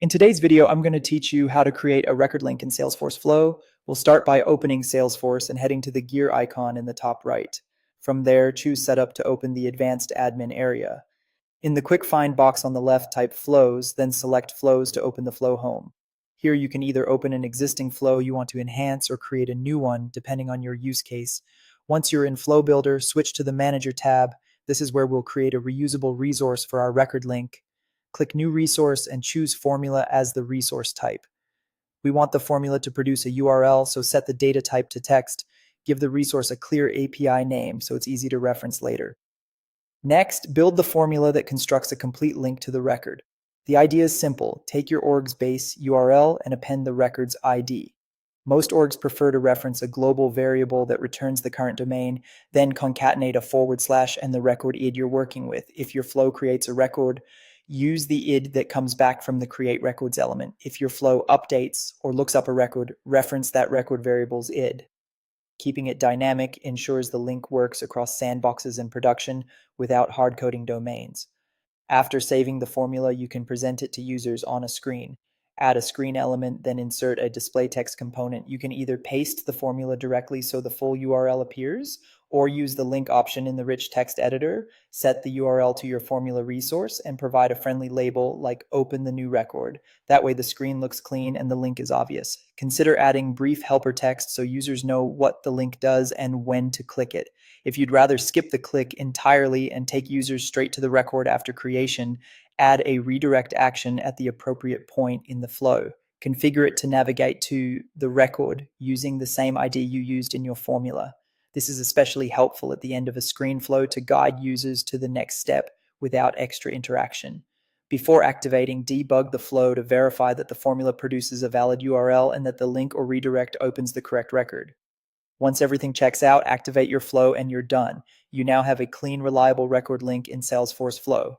In today's video, I'm going to teach you how to create a record link in Salesforce Flow. We'll start by opening Salesforce and heading to the gear icon in the top right. From there, choose Setup to open the Advanced Admin area. In the Quick Find box on the left, type Flows, then select Flows to open the Flow home. Here you can either open an existing flow you want to enhance or create a new one, depending on your use case. Once you're in Flow Builder, switch to the Manager tab. This is where we'll create a reusable resource for our record link. Click New Resource and choose Formula as the resource type. We want the formula to produce a URL, so set the data type to text. Give the resource a clear API name so it's easy to reference later. Next, build the formula that constructs a complete link to the record. The idea is simple. Take your org's base URL and append the record's ID. Most orgs prefer to reference a global variable that returns the current domain, then concatenate a / and the record id you're working with. If your flow creates a record, use the id that comes back from the create records element. If your flow updates or looks up a record, reference that record variable's id. Keeping it dynamic ensures the link works across sandboxes and production without hard-coding domains. After saving the formula, you can present it to users on a screen. Add a screen element, then insert a display text component. You can either paste the formula directly so the full URL appears, or use the link option in the rich text editor, set the URL to your formula resource, and provide a friendly label like open the new record. That way the screen looks clean and the link is obvious. Consider adding brief helper text so users know what the link does and when to click it. If you'd rather skip the click entirely and take users straight to the record after creation, add a redirect action at the appropriate point in the flow. Configure it to navigate to the record using the same ID you used in your formula. This is especially helpful at the end of a screen flow to guide users to the next step without extra interaction. Before activating, debug the flow to verify that the formula produces a valid URL and that the link or redirect opens the correct record. Once everything checks out, activate your flow and you're done. You now have a clean, reliable record link in Salesforce Flow.